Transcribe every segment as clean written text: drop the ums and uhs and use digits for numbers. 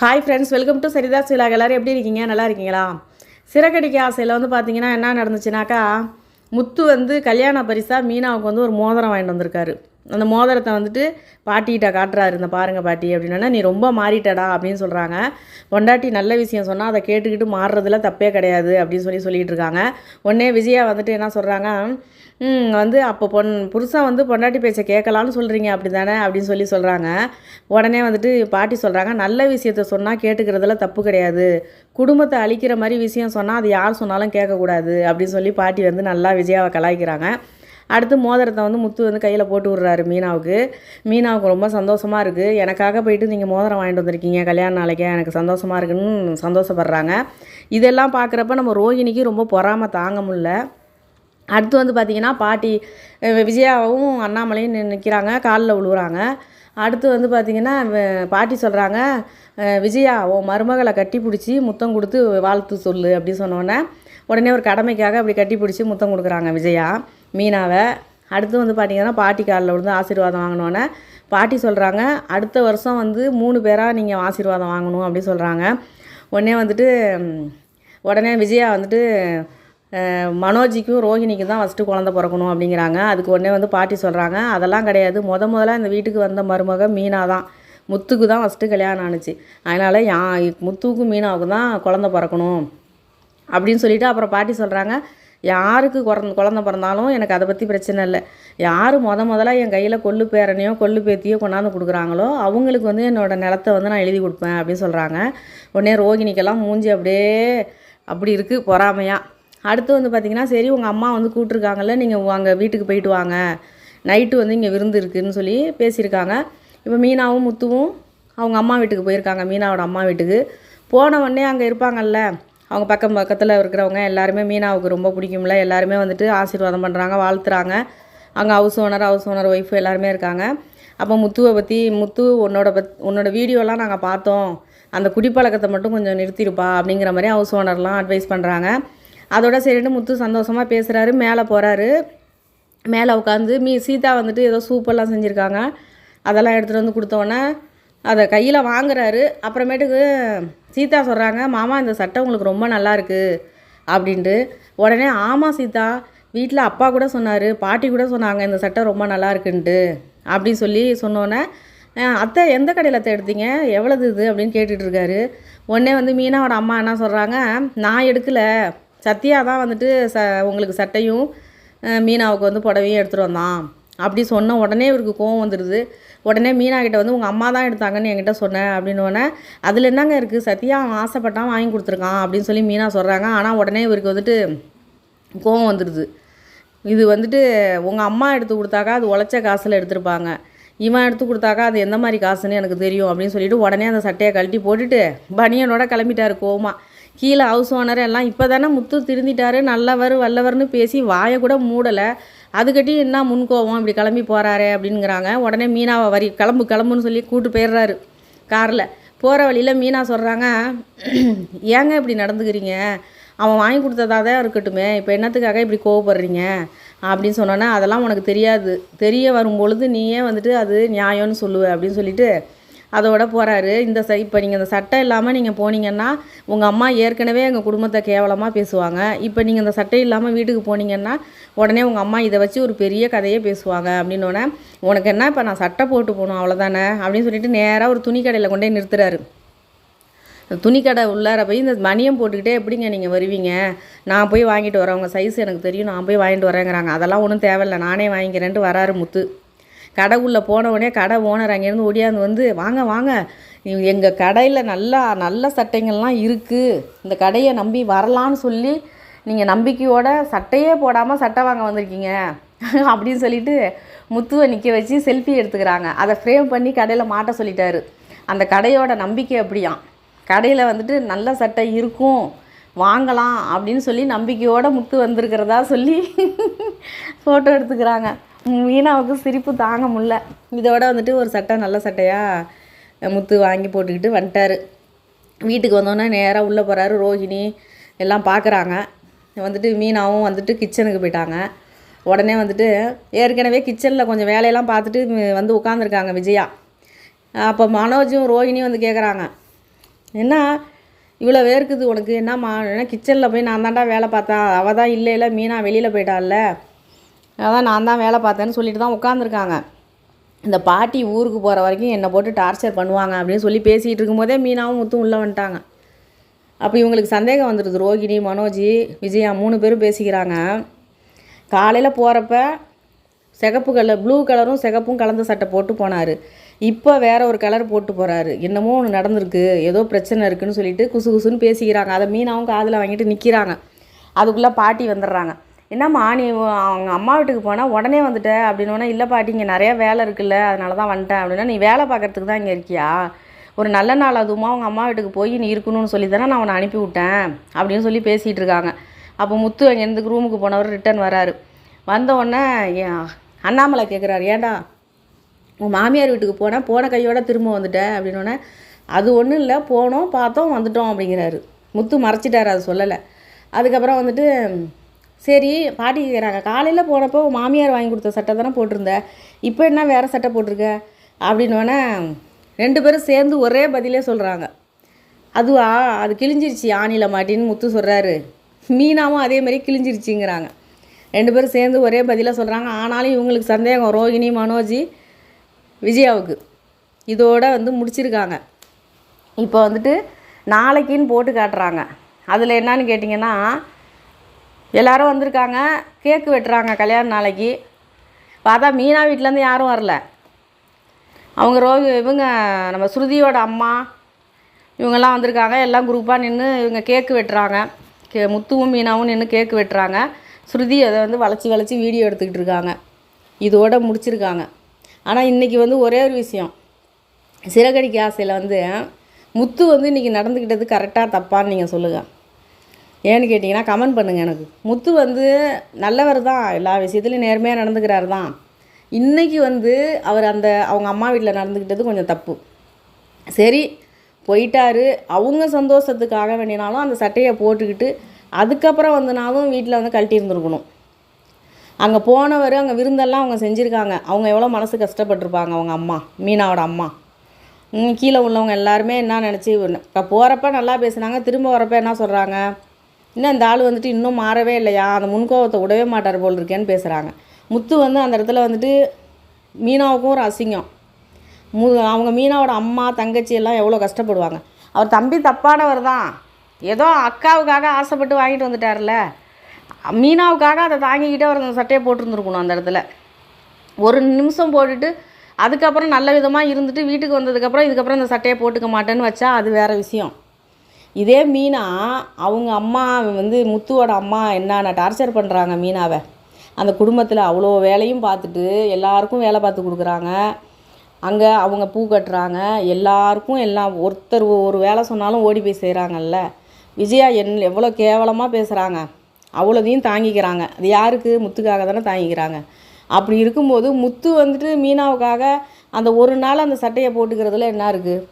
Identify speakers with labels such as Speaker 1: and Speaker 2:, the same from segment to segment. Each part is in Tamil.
Speaker 1: Hi friends, welcome to Saritha's vlog. எல்லோரும் எப்படி இருக்கீங்க? நல்லா இருக்கீங்களா? சிறகடிக்க ஆசையில் பார்த்திங்கன்னா என்ன நடந்துச்சுனாக்கா, முத்து கல்யாண பரிசாக மீனாவுக்கு ஒரு மோதிரம் வாங்கிட்டு வந்திருக்காரு. அந்த மோதிரத்தை பாட்டிகிட்ட காட்டுறாரு. இந்த பாருங்கள் பாட்டி அப்படின்னா, நீ ரொம்ப மாறிட்டடா அப்படின்னு சொல்கிறாங்க. பொண்டாட்டி நல்ல விஷயம் சொன்னால் அதை கேட்டுக்கிட்டு மாறுறதுல தப்பே கிடையாது அப்படின்னு சொல்லிட்டு இருக்காங்க. உடனே விஜயா என்ன சொல்கிறாங்க, அப்போ புருஷன் பொண்டாட்டி பேச்சை கேட்கலான்னு சொல்கிறீங்க அப்படி தானே அப்படின்னு சொல்கிறாங்க. உடனே பாட்டி சொல்கிறாங்க, நல்ல விஷயத்த சொன்னால் கேட்டுக்கிறதுல தப்பு கிடையாது, குடும்பத்தை அழிக்கிற மாதிரி விஷயம் சொன்னால் அது யார் சொன்னாலும் கேட்கக்கூடாது அப்படின்னு பாட்டி நல்லா விஜயாவை கலாய்க்கிறாங்க. அடுத்து மோதிரத்தை முத்து கையில் போட்டு விட்றாரு மீனாவுக்கு. மீனாவுக்கு ரொம்ப சந்தோஷமாக இருக்குது. எனக்காக போயிட்டு நீங்கள் மோதிரம் வாங்கிட்டு வந்திருக்கீங்க கல்யாண நாளைக்கே, எனக்கு சந்தோஷமாக இருக்குன்னு சந்தோஷப்படுறாங்க. இதெல்லாம் பார்க்குறப்ப நம்ம ரோஹிணிக்கு ரொம்ப பொறாமை தாங்க முடியல. அடுத்து பார்த்திங்கன்னா பாட்டி விஜயாவும் அண்ணாமலையும் நிற்கிறாங்க, காலில் விழுவுறாங்க. அடுத்து பார்த்திங்கன்னா பாட்டி சொல்கிறாங்க, விஜயா உன் மருமகளை கட்டி பிடிச்சி முத்தம் கொடுத்து வாழ்த்து சொல்லு அப்படி சொன்னோன்னே உடனே ஒரு கடமைக்காக அப்படி கட்டி பிடிச்சி முத்தம் கொடுக்குறாங்க விஜயா மீனாவை. அடுத்து பார்த்திங்கன்னா பாட்டி காலில் விழுந்து ஆசீர்வாதம் வாங்கினோன்னே பாட்டி சொல்கிறாங்க, அடுத்த வருஷம் 3 பேராக நீங்கள் ஆசீர்வாதம் வாங்கணும் அப்படி சொல்கிறாங்க. உடனே விஜயா மனோஜிக்கும் ரோஹிணிக்கும் தான் ஃபஸ்ட்டு குழந்த பிறக்கணும் அப்படிங்கிறாங்க. அதுக்கு உடனே பாட்டி சொல்கிறாங்க, அதெல்லாம் கிடையாது, முதல்ல இந்த வீட்டுக்கு வந்த மருமக மீனா தான், முத்துக்கு தான் ஃபஸ்ட்டு கல்யாணம் ஆணுச்சு, அதனால் முத்துக்கும் மீனாவுக்கும் தான் குழந்த பிறக்கணும் அப்படின்னு சொல்லிவிட்டு அப்புறம் பாட்டி சொல்கிறாங்க, யாருக்கு குழந்த பிறந்தாலும் எனக்கு அதை பற்றி பிரச்சனை இல்லை, யார் முதல்ல என் கையில் கொள்ளு பேரனையோ கொள்ளு பேத்தியோ கொண்டாந்து கொடுக்குறாங்களோ அவங்களுக்கு என்னோடய நிலத்தை நான் எழுதி கொடுப்பேன் அப்படின்னு சொல்கிறாங்க. உடனே ரோகிணிக்கெல்லாம் மூஞ்சி அப்படி இருக்குது பொறாமையாக. அடுத்து பார்த்திங்கன்னா, சரி உங்கள் அம்மா கூப்பிட்ருக்காங்கல்ல, நீங்கள் அங்கே வீட்டுக்கு போயிட்டு வாங்க, நைட்டு இங்கே விருந்து இருக்குதுன்னு சொல்லி பேசியிருக்காங்க. இப்போ மீனாவும் முத்துவும் அவங்க அம்மா வீட்டுக்கு போயிருக்காங்க, மீனாவோட அம்மா வீட்டுக்கு. போன உடனே அங்கே இருப்பாங்கல்ல அவங்க பக்கத்தில் இருக்கிறவங்க எல்லாருமே மீனாவுக்கு ரொம்ப பிடிக்கும்ல, எல்லாருமே ஆசீர்வாதம் பண்ணுறாங்க, வாழ்த்துறாங்க. அங்கே ஹவுஸ் ஓனர் ஒய்ஃபு எல்லாருமே இருக்காங்க. அப்போ முத்துவை பற்றி, முத்து உன்னோட வீடியோலாம் நாங்கள் பார்த்தோம், அந்த குடிப்பழக்கத்தை மட்டும் கொஞ்சம் நிறுத்திருப்பா அப்படிங்கிற மாதிரி ஹவுஸ் ஓனர்லாம் அட்வைஸ் பண்ணுறாங்க. அதோட சரிட்டு முத்து சந்தோஷமாக பேசுகிறாரு. மேலே போகிறாரு. மேலே உட்காந்து சீதா ஏதோ சூப்பெல்லாம் செஞ்சுருக்காங்க, அதெல்லாம் எடுத்துகிட்டு கொடுத்தோன்னே அதை கையில் வாங்குறாரு. அப்புறமேட்டுக்கு சீதா சொல்கிறாங்க, மாமா இந்த சட்டை உங்களுக்கு ரொம்ப நல்லா இருக்குது அப்படின்ட்டு. உடனே ஆமாம் சீதா, வீட்டில் அப்பா கூட சொன்னார், பாட்டி கூட சொன்னாங்க இந்த சட்டை ரொம்ப நல்லா இருக்குன்ட்டு அப்படின்னு சொன்னோன்னே, அத்தை எந்த கடையில் அத்தை எடுத்தீங்க, எவ்வளவு இது அப்படின்னு கேட்டுட்ருக்காரு. உடனே மீனாவோட அம்மா என்ன சொல்கிறாங்க, நான் எடுக்கலை, சத்யா தான் உங்களுக்கு சட்டையும் மீனாவுக்கு புடவையும் எடுத்துகிட்டு வந்தான் அப்படி சொன்ன உடனே இவருக்கு கோவம் வந்துடுது. உடனே மீனா கிட்ட உங்கள் அம்மா தான் எடுத்தாங்கன்னு என்கிட்ட சொன்னேன் அப்படின்னோடனே, அதில் என்னங்க இருக்குது, சத்யா அவன் ஆசைப்பட்டான் வாங்கி கொடுத்துருக்கான் அப்படின்னு சொல்லி மீனா சொல்கிறாங்க. ஆனால் உடனே இவருக்கு கோவம் வந்துடுது. இது உங்கள் அம்மா எடுத்து கொடுத்தாக்கா அது உழைச்ச காசில் எடுத்துருப்பாங்க, இவன் எடுத்து கொடுத்தாக்கா அது எந்த மாதிரி காசுன்னு எனக்கு தெரியும் அப்படின்னு சொல்லிட்டு உடனே அந்த சட்டையை கழட்டி போட்டுட்டு பனியனோட கிளம்பிட்டார் கோவமாக. கீழே ஹவுஸ் ஓனர் எல்லாம் இப்போ தானே முத்து திருந்திட்டாரு, நல்லவர் வல்லவர்னு பேசி வாயை கூட மூடலை, அதுக்கட்டி என்ன முன்கோவம் இப்படி கிளம்பி போகிறாரே அப்படிங்கிறாங்க. உடனே மீனாவை கிளம்புன்னு சொல்லி கூப்பிட்டு போயிடுறாரு காரில். போகிற வழியில் மீனா சொல்கிறாங்க, ஏங்க இப்படி நடந்துக்கிறீங்க, அவன் வாங்கி கொடுத்ததாக தான் இருக்கட்டுமே, இப்போ என்னத்துக்காக இப்படி கோவப்படுறீங்க அப்படின்னு சொன்னோன்னே, அதெல்லாம் உனக்கு தெரியாது, தெரிய வரும்பொழுது நீயே அது நியாயம்னு சொல்லுவேன் அப்படின்னு சொல்லிட்டு அதோட போகிறாரு. இப்போ நீங்கள் இந்த சட்டை இல்லாமல் நீங்கள் போனீங்கன்னா உங்கள் அம்மா ஏற்கனவே எங்கள் குடும்பத்தை கேவலமாக பேசுவாங்க, இப்போ நீங்கள் இந்த சட்டை இல்லாமல் வீட்டுக்கு போனீங்கன்னா உடனே உங்கள் அம்மா இதை வச்சு ஒரு பெரிய கதையே பேசுவாங்க அப்படின்னோடனே, உனக்கு என்ன இப்போ நான் சட்டை போட்டு போகணும் அவ்வளோதானே அப்படின்னு சொல்லிட்டு நேராக ஒரு துணி கடையில் கொண்டே நிறுத்துறாரு. துணிக்கடை உள்ளார போய் இந்த மணியம் போட்டுக்கிட்டே எப்படிங்க நீங்கள் வருவீங்க, நான் போய் வாங்கிட்டு வரேன், உங்கள் சைஸ் எனக்கு தெரியும், நான் போய் வாங்கிட்டு வரேங்கிறாங்க. அதெல்லாம் ஒன்றும் தேவையில்லை, நானே வாங்கிக்கிறேன்ட்டு வராரு முத்து. கடைக்குள்ளே போனவுடனே கடை ஓனர் அங்கேருந்து ஓடியாந்து வாங்க எங்கள் கடையில் நல்ல சட்டைங்கள்லாம் இருக்குது, இந்த கடையை நம்பி வரலான்னு சொல்லி நீங்கள் நம்பிக்கையோட சட்டையே போடாமல் சட்டை வாங்க வந்திருக்கீங்க அப்படின்னு சொல்லிட்டு முத்துவை நிற்க வச்சு செல்ஃபி எடுத்துக்கிறாங்க. அதை ஃப்ரேம் பண்ணி கடையில் மாட்ட சொல்லிட்டாரு. அந்த கடையோட நம்பிக்கை அப்படியாம், கடையில் நல்ல சட்டை இருக்கும் வாங்கலாம் அப்படின்னு சொல்லி நம்பிக்கையோடு முத்து வந்திருக்கிறதா சொல்லி ஃபோட்டோ எடுத்துக்கிறாங்க. மீனாவுக்கு சிரிப்பு தாங்க முடில. இதோட ஒரு சட்டை நல்ல சட்டையாக முத்து வாங்கி போட்டுக்கிட்டு வந்துட்டார். வீட்டுக்கு வந்தோன்னே நேராக உள்ளே போகிறாரு. ரோஹிணி எல்லாம் பார்க்குறாங்க. மீனாவும் கிச்சனுக்கு போயிட்டாங்க. உடனே ஏற்கனவே கிச்சனில் கொஞ்சம் வேலையெல்லாம் பார்த்துட்டு உட்காந்துருக்காங்க விஜயா. அப்போ மனோஜும் ரோஹிணியும் கேட்குறாங்க, என்ன இவ்வளோ வேர்க்குது உனக்கு என்னம்மா, என்ன கிச்சனில் போய் நான் தான்டா வேலை பார்த்தேன், அவள் தான் இல்லை மீனா வெளியில் போயிட்டாள்ல, அதான் நான் தான் வேலை பார்த்தேன்னு சொல்லிட்டு தான் உட்காந்துருக்காங்க. இந்த பாட்டி ஊருக்கு போகிற வரைக்கும் என்னை போட்டு டார்ச்சர் பண்ணுவாங்க அப்படின்னு சொல்லி பேசிகிட்டு இருக்கும்போதே மீனாவும் முத்தும் உள்ளே வந்துட்டாங்க. அப்போ இவங்களுக்கு சந்தேகம் வந்துடுது. ரோகிணி, மனோஜ், விஜயா 3 பேரும் பேசிக்கிறாங்க. காலையில் போகிறப்ப சிகப்பு கலர், ப்ளூ கலரும் சிகப்பும் கலந்த சட்டை போட்டு போனார். இப்போ வேற ஒரு கலர் போட்டு போகிறாரு. என்னமோ ஒன்று நடந்திருக்கு, ஏதோ பிரச்சனை இருக்குதுன்னு சொல்லிட்டு குசு குசுன்னு பேசிக்கிறாங்க. அதை மீனாவும் காதில் வாங்கிட்டு நிற்கிறாங்க. அதுக்குள்ளே பாட்டி வந்துடுறாங்க. என்னம்மா நீ அவங்க அம்மா வீட்டுக்கு போனால் உடனே வந்துட்ட அப்படின்னோடனே, இல்லை பாட்டி இங்கே நிறையா வேலை இருக்குல்ல அதனால தான் வந்துட்டேன் அப்படின்னா, நீ வேலை பார்க்குறதுக்கு தான் இங்கே இருக்கியா, ஒரு நல்ல நாள் அதுவுமா அவங்க அம்மா வீட்டுக்கு போய் நீ இருக்கணும்னு சொல்லி தானே நான் அவனை அனுப்பி விட்டேன் அப்படின்னு சொல்லி பேசிகிட்டு இருக்காங்க. அப்போ முத்து அங்கேருந்து ரூமுக்கு போனவர் ரிட்டன் வராரு. வந்தவுடனே அண்ணாமலை கேட்குறாரு, ஏண்டா உன் மாமியார் வீட்டுக்கு போனால் போன கையோடு திரும்ப வந்துட்டேன் அப்படின்னோடனே, அது ஒன்றும் இல்லை, போனோம் பார்த்தோம் வந்துட்டோம் அப்படிங்கிறாரு. முத்து மறைச்சிட்டார், அது சொல்லலை. அதுக்கப்புறம் வந்துட்டு சரி பாட்டி கேட்குறாங்க, காலையில் போனப்போ மாமியார் வாங்கி கொடுத்த சட்டை தானே போட்டிருந்த, இப்போ என்ன வேறு சட்டை போட்டிருக்க அப்படின்னோடனே 2 பேரும் சேர்ந்து ஒரே பதிலே சொல்கிறாங்க. அதுவா அது கிழிஞ்சிருச்சு ஆணியில் மாட்டின்னு முத்து சொல்கிறாரு. மீனாவும் அதே மாதிரி கிழிஞ்சிருச்சுங்கிறாங்க. 2 பேரும் சேர்ந்து ஒரே பதிலாக சொல்கிறாங்க. ஆனாலும் இவங்களுக்கு சந்தேகம் ரோகிணி, மனோஜ், விஜயாவுக்கு. இதோட முடிச்சிருக்காங்க. இப்போ வந்துட்டு நாளைக்குன்னு போட்டு காட்டுறாங்க. அதில் என்னான்னு கேட்டிங்கன்னா, எல்லோரும் வந்திருக்காங்க, கேக்கு வெட்டுறாங்க கல்யாண நாளைக்கு. பார்த்தா மீனா வீட்டிலேருந்து யாரும் வரல. அவங்க இவங்க நம்ம ஸ்ருதியோட அம்மா இவங்கெல்லாம் வந்திருக்காங்க. எல்லாம் குரூப்பாக நின்று இவங்க கேக்கு வெட்டுறாங்க. முத்துவும் மீனாவும் நின்று கேக்கு வெட்டுறாங்க. ஸ்ருதி அதை வளைச்சி வளைச்சி வீடியோ எடுத்துக்கிட்டு இருக்காங்க. இதோட முடிச்சிருக்காங்க. ஆனால் இன்றைக்கி ஒரே ஒரு விஷயம், சிறகடிக்க ஆசையில் முத்து இன்றைக்கி நடந்துக்கிட்டது கரெக்டாக தப்பான்னு நீங்கள் சொல்லுங்கள். ஏன்னு கேட்டிங்கன்னா கமெண்ட் பண்ணுங்கள். எனக்கு முத்து நல்லவர் தான், எல்லா விஷயத்துலையும் நேர்மையாக நடந்துக்கிறார் தான். இன்றைக்கி அவர் அவங்க அம்மா வீட்டில் நடந்துக்கிட்டது கொஞ்சம் தப்பு. சரி போயிட்டார், அவங்க சந்தோஷத்துக்காக வேண்டினாலும் அந்த சட்டையை போட்டுக்கிட்டு அதுக்கப்புறம் வந்தனாலும் வீட்டில் கழட்டி இருந்துருக்கணும். அங்கே போனவர் அங்கே விருந்தெல்லாம் அவங்க செஞ்சுருக்காங்க. அவங்க எவ்வளோ மனசு கஷ்டப்பட்டுருப்பாங்க. அவங்க அம்மா, மீனாவோட அம்மா, கீழே உள்ளவங்க எல்லாருமே என்ன நினச்சி, இப்போ போகிறப்ப நல்லா பேசுனாங்க, திரும்ப வரப்போ என்ன சொல்கிறாங்க, இன்னும் இந்த ஆள் இன்னும் மாறவே இல்லையா, அந்த முன்கோபத்தை விடவே மாட்டார் போல் இருக்கேன்னு பேசுகிறாங்க. முத்து அந்த இடத்துல மீனாவுக்கும் ஒரு அசிங்கம். அவங்க மீனாவோட அம்மா தங்கச்சி எல்லாம் எவ்வளோ கஷ்டப்படுவாங்க. அவர் தம்பி தப்பானவர் தான், ஏதோ அக்காவுக்காக ஆசைப்பட்டு வாங்கிட்டு வந்துட்டார்ல, மீனாவுக்காக அதை தாங்கிக்கிட்டு அவர் அந்த சட்டையை போட்டிருந்துருக்கணும். அந்த இடத்துல ஒரு நிமிஷம் போட்டுட்டு அதுக்கப்புறம் நல்ல விதமாக இருந்துட்டு வீட்டுக்கு வந்ததுக்கப்புறம் இதுக்கப்புறம் இந்த சட்டையை போட்டுக்க மாட்டேன்னு வச்சா அது வேறு விஷயம். இதே மீனா அவங்க அம்மா முத்துவோட அம்மா என்னென்ன டார்ச்சர் பண்ணுறாங்க மீனாவை. அந்த குடும்பத்தில் அவ்வளோ வேலையும் பார்த்துட்டு எல்லாருக்கும் வேலை பார்த்து கொடுக்குறாங்க. அங்கே அவங்க பூ கட்டுறாங்க, எல்லாருக்கும் எல்லாம் ஒருத்தர் ஒரு வேலை சொன்னாலும் ஓடி போய் செய்கிறாங்கல்ல. விஜயா எவ்வளோ கேவலமாக பேசுகிறாங்க, அவ்வளோதையும் தாங்கிக்கிறாங்க. அது யாருக்கு, முத்துக்காக தானே தாங்கிக்கிறாங்க. அப்படி இருக்கும்போது முத்து மீனாவுக்காக அந்த ஒரு நாள் அந்த சட்டையை போட்டுக்கிறதுல என்ன இருக்குது?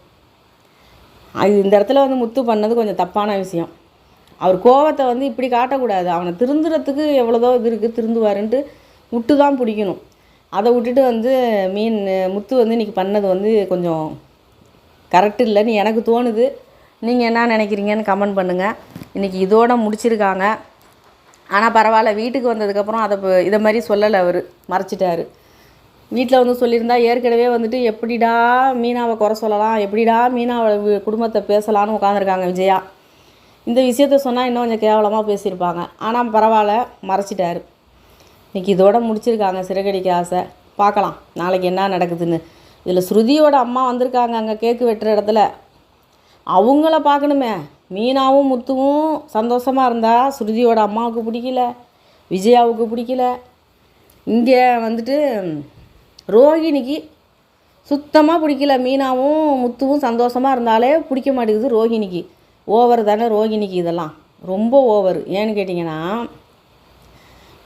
Speaker 1: அது இந்த இடத்துல முத்து பண்ணது கொஞ்சம் தப்பான விஷயம். அவர் கோவத்தை இப்படி காட்டக்கூடாது. அவனை திருந்துறதுக்கு எவ்வளோதோ இது இருக்குது, திருந்துவாருன்ட்டு விட்டு தான் பிடிக்கணும். அதை விட்டுட்டு முத்து இன்றைக்கி பண்ணது கொஞ்சம் கரெக்டு இல்லைன்னு எனக்கு தோணுது. நீங்கள் என்ன நினைக்கிறீங்கன்னு கமெண்ட் பண்ணுங்கள். இன்றைக்கி இதோடு முடிச்சிருக்காங்க. ஆனால் பரவாயில்ல, வீட்டுக்கு வந்ததுக்கப்புறம் இதை மாதிரி சொல்லலை, அவர் மறைச்சிட்டாரு. வீட்டில் சொல்லியிருந்தா ஏற்கனவே எப்படிடா மீனாவை குறை சொல்லலாம், எப்படிடா மீனாவை குடும்பத்தை பேசலான்னு உட்காந்துருக்காங்க விஜயா. இந்த விஷயத்த சொன்னால் இன்னும் கொஞ்சம் கேவலமாக பேசியிருப்பாங்க. ஆனால் பரவாயில்ல, மறைச்சிட்டாரு. இன்றைக்கி இதோடு முடிச்சிருக்காங்க சிறகடிக்க ஆசை. பார்க்கலாம் நாளைக்கு என்ன நடக்குதுன்னு. இதில் ஸ்ருதியோட அம்மா வந்திருக்காங்க அங்கே கேக்கு வெட்டுற இடத்துல. அவங்கள பார்க்கணுமே. மீனாவும் முத்துவும் சந்தோஷமாக இருந்தால் ஸ்ருதியோட அம்மாவுக்கு பிடிக்கல, விஜயாவுக்கு பிடிக்கல. இங்கே ரோகிணிக்கு சுத்தமாக பிடிக்கல. மீனாவும் முத்துவும் சந்தோஷமாக இருந்தாலே பிடிக்க மாட்டேங்குது ரோகிணிக்கு. ஓவர் தானே ரோகிணிக்கு, இதெல்லாம் ரொம்ப ஓவர். ஏன்னு கேட்டிங்கன்னா,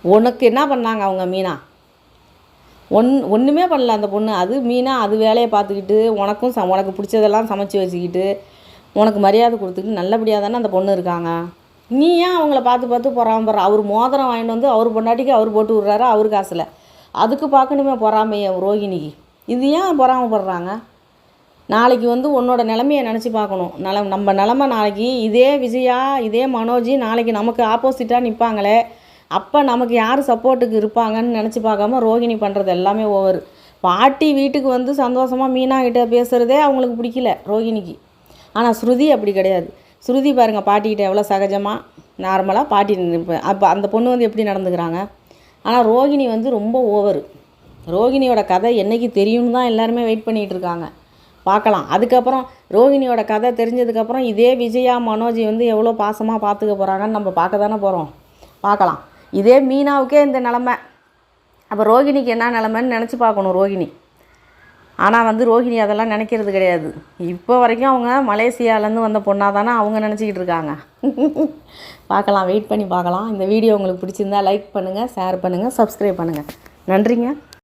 Speaker 1: உனக்கு என்ன பண்ணாங்க அவங்க மீனா? ஒன்றுமே பண்ணல அந்த பொண்ணு. அது மீனா அது வேலையை பார்த்துக்கிட்டு உனக்கு பிடிச்சதெல்லாம் சமைச்சி வச்சுக்கிட்டு உனக்கு மரியாதை கொடுத்துக்கிட்டு நல்லபடியாக தானே அந்த பொண்ணு இருக்காங்க. நீ ஏன் அவங்கள பார்த்து பொறாமப்படுற? அவர் மோதிரம் வாங்கிட்டு அவர் பொண்டாட்டிக்கு அவர் போட்டு விட்றாரு, அவர் காசில். அதுக்கு பார்க்கணுமே பொறாமையை ரோகிணிக்கு. இது ஏன் பொறாமப்படுறாங்க? நாளைக்கு வந்து உன்னோட நிலமையை நினச்சி பார்க்கணும். நம்ம நிலமை நாளைக்கு இதே விஜயா இதே மனோஜ் நாளைக்கு நமக்கு ஆப்போசிட்டாக நிற்பாங்களே, அப்போ நமக்கு யார் சப்போர்ட்டுக்கு இருப்பாங்கன்னு நினச்சி பார்க்காம ரோகிணி பண்ணுறது எல்லாமே ஓவர். பாட்டி வீட்டுக்கு வந்து சந்தோஷமாக மீனா கிட்ட பேசுகிறதே அவங்களுக்கு பிடிக்கல ரோகிணிக்கு. ஆனால் ஸ்ருதி அப்படி கிடையாது. ஸ்ருதி பாருங்கள் பாட்டிக்கிட்ட எவ்வளோ சகஜமாக நார்மலாக பாட்டி அப்போ அந்த பொண்ணு வந்து எப்படி நடந்துக்கிறாங்க. ஆனால் ரோகிணி வந்து ரொம்ப ஓவர். ரோகிணியோட கதை என்றைக்கு தெரியும்னு தான் எல்லாருமே வெயிட் பண்ணிகிட்டு இருக்காங்க. பார்க்கலாம். அதுக்கப்புறம் ரோகிணியோட கதை தெரிஞ்சதுக்கப்புறம் இதே விஜயா மனோஜ் வந்து எவ்வளோ பாசமாக பார்த்துக்க போகிறாங்கன்னு நம்ம பார்க்க தானே போகிறோம். பார்க்கலாம். இதே மீனாவுக்கே இந்த நிலமை, அப்போ ரோகிணிக்கு என்ன நிலமைன்னு நினச்சி பார்க்கணும் ரோகிணி. ஆனால் வந்து ரோகிணி அதெல்லாம் நினைக்கிறது கிடையாது. இப்போ வரைக்கும் அவங்க மலேசியாவிலேருந்து வந்த பொண்ணாக தானே அவங்க நினச்சிக்கிட்டு இருக்காங்க. பார்க்கலாம், வெயிட் பண்ணி பார்க்கலாம். இந்த வீடியோ உங்களுக்கு பிடிச்சிருந்தா லைக் பண்ணுங்கள், ஷேர் பண்ணுங்கள், சப்ஸ்கிரைப் பண்ணுங்கள். நன்றிங்க.